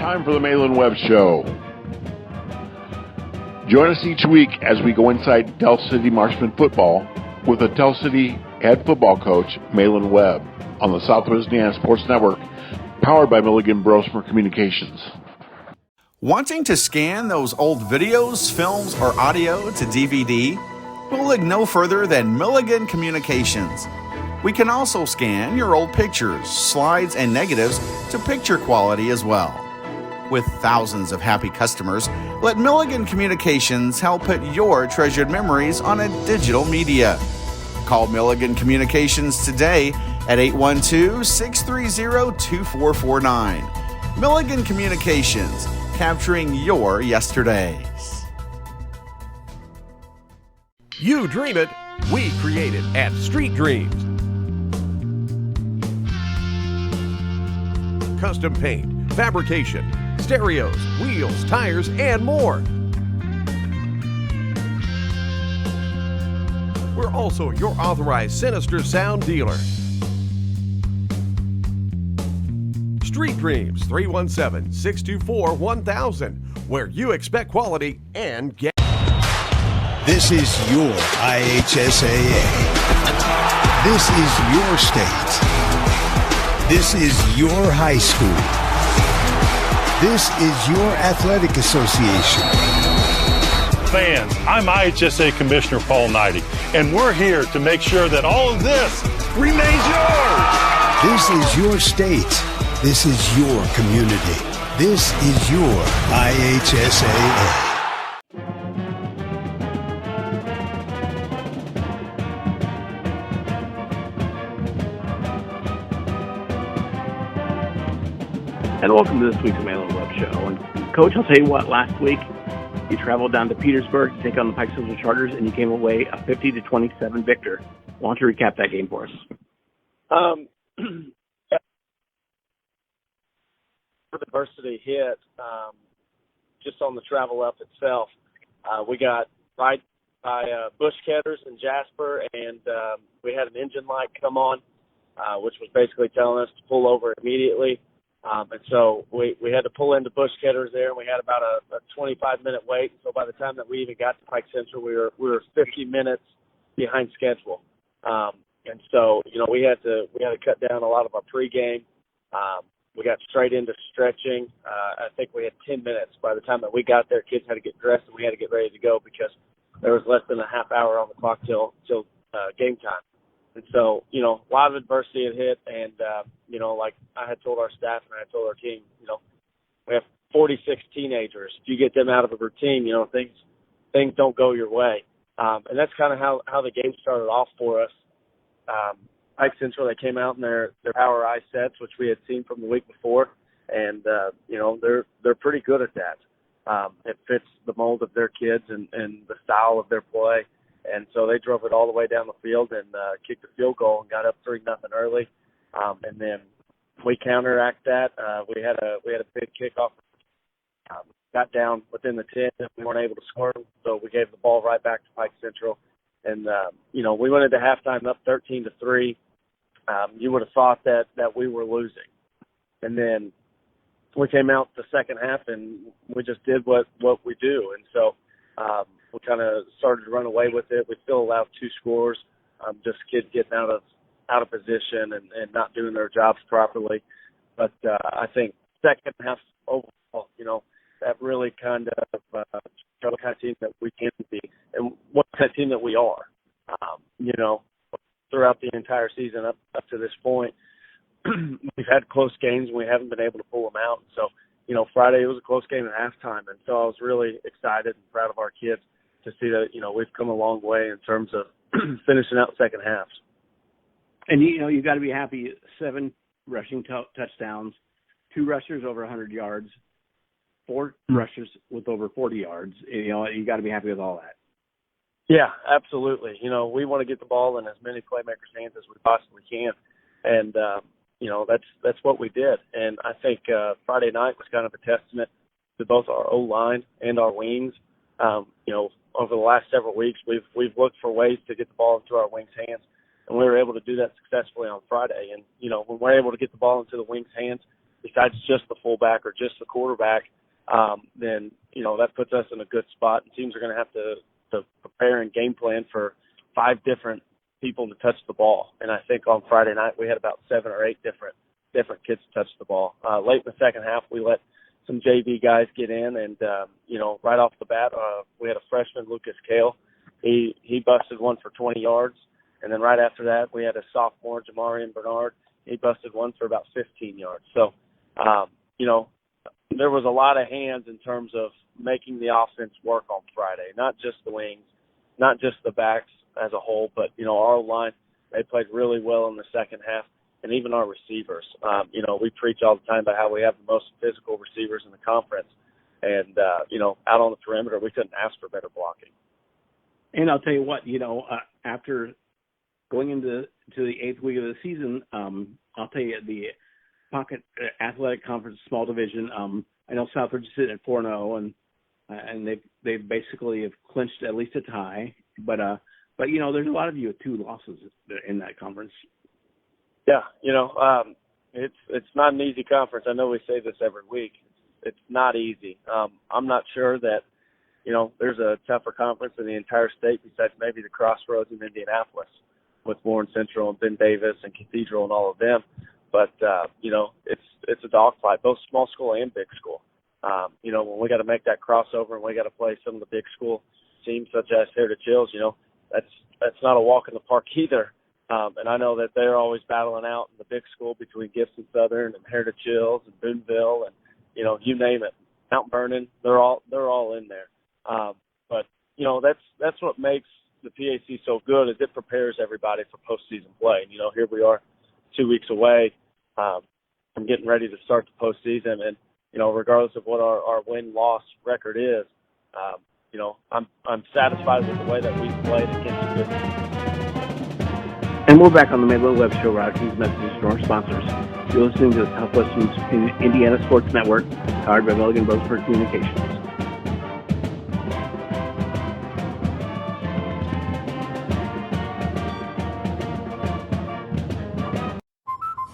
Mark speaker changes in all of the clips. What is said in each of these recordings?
Speaker 1: time for the Malin Webb Show. Join us each week as we go inside Del City Marshman football with the Del City head football coach, Malin Webb, on the Southwest Indiana Sports Network, powered by Milligan Brosmer Communications.
Speaker 2: Wanting to scan those old videos, films, or audio to DVD? We'll look no further than Milligan Communications. We can also scan your old pictures, slides, and negatives to picture quality as well. With thousands of happy customers, let Milligan Communications help put your treasured memories on a digital media. Call Milligan Communications today at 812-630-2449. Milligan Communications, capturing your yesterdays.
Speaker 3: You dream it, we create it at Street Dreams. Custom paint, fabrication, stereos, wheels, tires, and more. We're also your authorized Sinister Sound dealer. Street Dreams, 317-624-1000, where you expect quality and get.
Speaker 4: This is your IHSAA. This is your state. This is your high school. This is your athletic association.
Speaker 5: Fans, I'm IHSA Commissioner Paul Knighty, and we're here to make sure that all of this remains yours.
Speaker 4: This is your state. This is your community. This is your IHSAA.
Speaker 6: And welcome to this week's Malin Webb Show. And Coach, I'll tell you what, last week you traveled down to Petersburg to take on the Pike Central Chargers, and you came away a 50-27 victor. Why don't you recap that game for us?
Speaker 7: The adversity hit just on the travel up itself. We got right by Bush Ketters and Jasper, and we had an engine light come on, which was basically telling us to pull over immediately. And so we had to pull into Bush Ketters there, and we had about a 25-minute wait. So by the time that we even got to Pike Central, we were 50 minutes behind schedule. And so, we had to cut down a lot of our pregame. We got straight into stretching. I think we had 10 minutes. By the time that we got there, kids had to get dressed and we had to get ready to go because there was less than a half hour on the clock till game time. And so, a lot of adversity had hit, and, like I had told our staff and I had told our team, we have 46 teenagers. If you get them out of a routine, things don't go your way. And that's kind of how the game started off for us. Pike Central, they came out in their power eye sets, which we had seen from the week before, and, they're pretty good at that. It fits the mold of their kids and the style of their play. And so they drove it all the way down the field and kicked a field goal and got up 3-0 early. And then we counteract that. We had a big kickoff. Got down within the 10 and we weren't able to score. So we gave the ball right back to Pike Central. And, we went into halftime up 13-3. You would have thought that we were losing. And then we came out the second half and we just did what we do. And so we kind of started to run away with it. We still allowed 2 scores, just kids getting out of position and not doing their jobs properly. But I think second half overall, that really kind of showed the kind of team that we can be and what kind of team that we are. Throughout the entire season up to this point, we've had close games and we haven't been able to pull them out. So, Friday it was a close game at halftime, and so I was really excited and proud of our kids to see that, we've come a long way in terms of finishing out second halves.
Speaker 6: And, you've got to be happy, 7 rushing touchdowns, 2 rushers over 100 yards, 4 rushers with over 40 yards. You got to be happy with all that.
Speaker 7: Yeah, absolutely. We want to get the ball in as many playmakers' hands as we possibly can. And, that's what we did. And I think Friday night was kind of a testament to both our O-line and our wings. Over the last several weeks, we've looked for ways to get the ball into our wings' hands, and we were able to do that successfully on Friday. And, when we're able to get the ball into the wings' hands, besides just the fullback or just the quarterback, then, that puts us in a good spot. And teams are going to have to prepare and game plan for 5 different people to touch the ball. And I think on Friday night we had about 7 or 8 different kids touch the ball. Late in the second half, we let some JV guys get in, and right off the bat, we had a freshman, Lucas Kale. He busted one for 20 yards, and then right after that, we had a sophomore, Jamarian Bernard. He busted one for about 15 yards. So, there was a lot of hands in terms of making the offense work on Friday, not just the wings, not just the backs as a whole, but our line, they played really well in the second half. And even our receivers, we preach all the time about how we have the most physical receivers in the conference. And, out on the perimeter, we couldn't ask for better blocking.
Speaker 6: And I'll tell you what, after going into the 8th week of the season, I'll tell you the Pocket Athletic Conference Small Division, I know Southridge is sitting at 4-0, and they basically have clinched at least a tie. But there's a lot of you with 2 losses in that conference.
Speaker 7: Yeah, it's not an easy conference. I know we say this every week. It's not easy. I'm not sure that, there's a tougher conference in the entire state besides maybe the Crossroads in Indianapolis with Warren Central and Ben Davis and Cathedral and all of them. But, it's a dogfight, both small school and big school. When we got to make that crossover and we got to play some of the big school teams such as Heritage Hills, that's not a walk in the park either. And I know that they're always battling out in the big school between Gibson Southern and Heritage Hills and Boonville and, you name it, Mount Vernon, they're all in there. But that's what makes the PAC so good is it prepares everybody for postseason play. And, here we are 2 weeks away from getting ready to start the postseason. And, regardless of what our win-loss record is, I'm satisfied with the way that we've played against a good team.
Speaker 6: And we're back on the Malin Webb Show, routing these messages to our sponsors. You're listening to the Southwestern Indiana Sports Network, powered by Milligan Brosford Communications.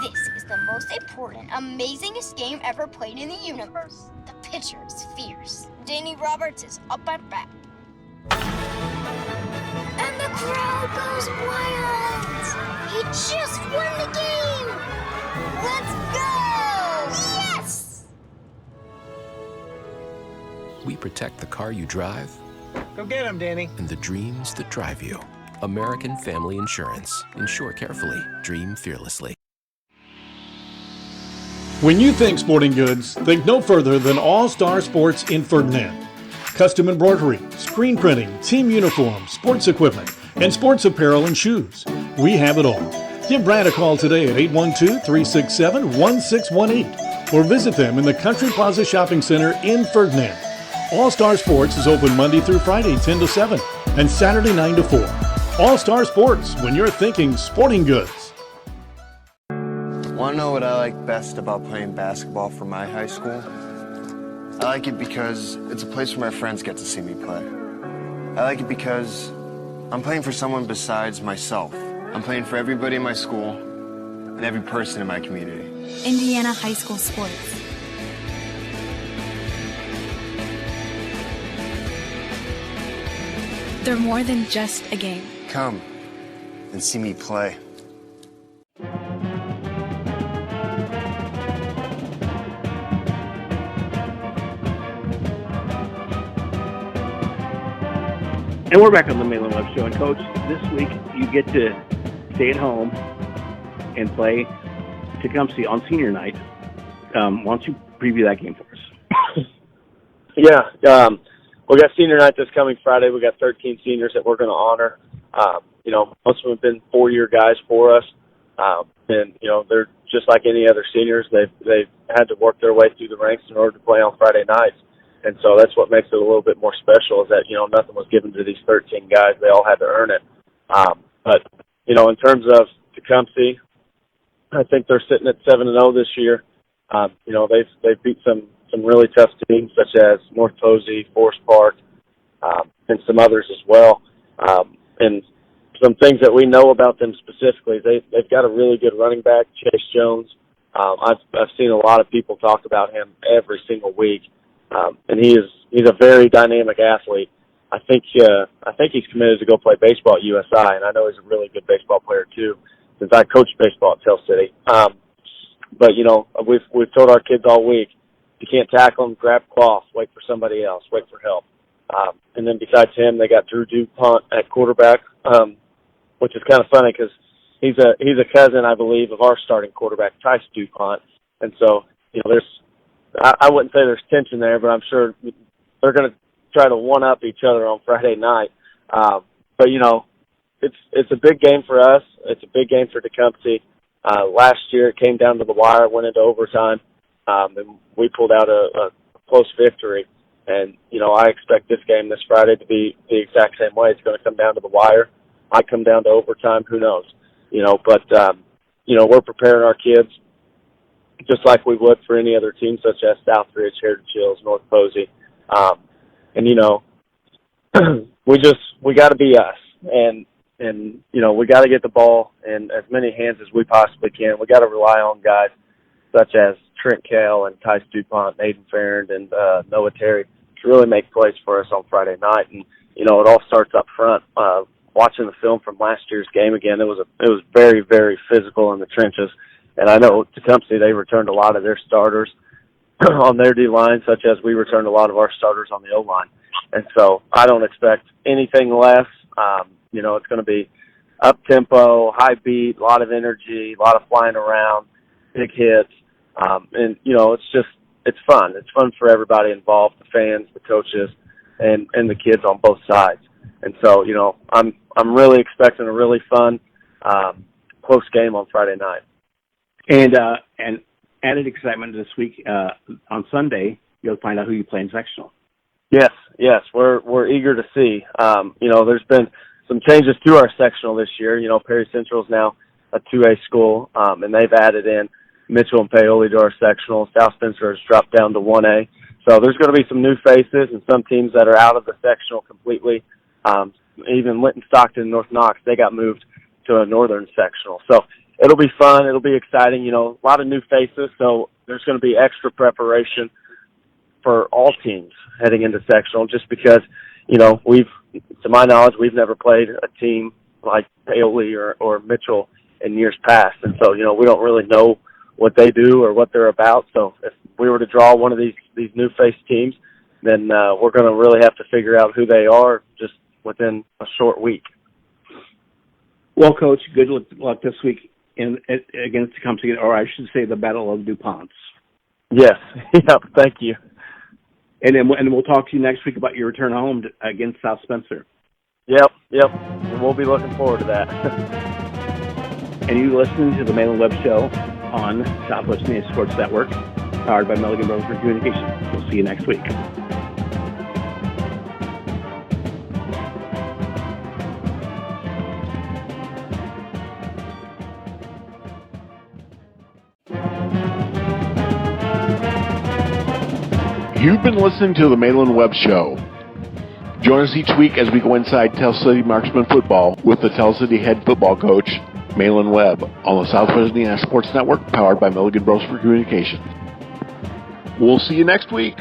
Speaker 8: This is the most important, amazingest game ever played in the universe. The pitcher is fierce. Danny Roberts is up at bat. And the crowd goes wild! He just won the game! Let's go! Yes!
Speaker 9: We protect the car you drive.
Speaker 10: Go get him, Danny.
Speaker 9: And the dreams that drive you. American Family Insurance. Insure carefully. Dream fearlessly.
Speaker 11: When you think sporting goods, think no further than All Star Sports in Ferdinand. Custom embroidery, screen printing, team uniforms, sports equipment, and sports apparel and shoes. We have it all. Give Brad a call today at 812-367-1618 or visit them in the Country Plaza Shopping Center in Ferdinand. All Star Sports is open Monday through Friday 10 to 7 and Saturday 9 to 4. All Star Sports, when you're thinking sporting goods.
Speaker 12: Want to know what I like best about playing basketball for my high school? I like it because it's a place where my friends get to see me play. I like it because I'm playing for someone besides myself. I'm playing for everybody in my school and every person in my community.
Speaker 13: Indiana high school sports. They're more than just a game.
Speaker 12: Come and see me play.
Speaker 6: And we're back on the Malin Webb Show. And, Coach, this week you get to stay at home and play Tecumseh on senior night. Why don't you preview that game for us?
Speaker 7: Yeah, we got senior night this coming Friday. We got 13 seniors that we're going to honor. Most of them have been 4-year guys for us. And they're just like any other seniors. They've had to work their way through the ranks in order to play on Friday nights. And so that's what makes it a little bit more special is that, nothing was given to these 13 guys. They all had to earn it. But in terms of Tecumseh, I think they're sitting at 7-0 this year. They've beat some really tough teams such as North Posey, Forest Park, and some others as well. And some things that we know about them specifically, they've got a really good running back, Chase Jones. I've seen a lot of people talk about him every single week, and he's a very dynamic athlete. I think he's committed to go play baseball at USI, and I know he's a really good baseball player too, since I coached baseball at Tell City. But we've told our kids all week, if you can't tackle him, grab cloth, wait for somebody else, wait for help. And then besides him, they got Drew DuPont at quarterback, which is kind of funny because he's a cousin, I believe, of our starting quarterback, Tice DuPont. And so, I wouldn't say there's tension there, but I'm sure they're going to try to one-up each other on Friday night. But, it's a big game for us. It's a big game for Tecumseh. Last year it came down to the wire, went into overtime, and we pulled out a close victory. And, I expect this game this Friday to be the exact same way. It's going to come down to the wire. Might come down to overtime. Who knows? But we're preparing our kids just like we would for any other team, such as Southridge, Heritage Hills, North Posey. And, we got to be us. And we got to get the ball in as many hands as we possibly can. We got to rely on guys such as Trent Kale and Tice DuPont, Aiden Farrand, and Noah Terry to really make plays for us on Friday night. And, it all starts up front. Watching the film from last year's game again, it was very, very physical in the trenches. And I know Tecumseh, they returned a lot of their starters on their D-line, such as we returned a lot of our starters on the O-line. And so I don't expect anything less. It's going to be up-tempo, high beat, a lot of energy, a lot of flying around, big hits. And, it's fun. It's fun for everybody involved, the fans, the coaches, and the kids on both sides. And so, I'm really expecting a really fun, close game on Friday night.
Speaker 6: And added excitement this week, on Sunday, you'll find out who you play in sectional.
Speaker 7: Yes, we're eager to see. There's been some changes to our sectional this year. Perry Central's now a 2A school, and they've added in Mitchell and Paoli to our sectional. South Spencer has dropped down to 1A. So there's going to be some new faces and some teams that are out of the sectional completely. Even Linton, Stockton, North Knox, they got moved to a northern sectional. So it'll be fun. It'll be exciting. A lot of new faces. So there's going to be extra preparation for all teams heading into sectional, just because, to my knowledge, we've never played a team like Paoli or Mitchell in years past. And so, we don't really know what they do or what they're about. So if we were to draw one of these new face teams, then we're going to really have to figure out who they are just within a short week.
Speaker 6: Well, Coach, good luck this week against Tecumseh, or I should say the Battle of DuPonts.
Speaker 7: Yes. Thank you.
Speaker 6: And then we'll talk to you next week about your return home against South Spencer.
Speaker 7: Yep. And we'll be looking forward to that.
Speaker 6: And you listen to the Malin Webb Show on Southwest Indiana Sports Network, powered by Milligan Brothers for Communication. We'll see you next week.
Speaker 1: You've been listening to the Malin Webb Show. Join us each week as we go inside Tell City Marksman football with the Tell City head football coach, Malin Webb, on the Southwest Indiana Sports Network, powered by Milligan Bros for Communications. We'll see you next week.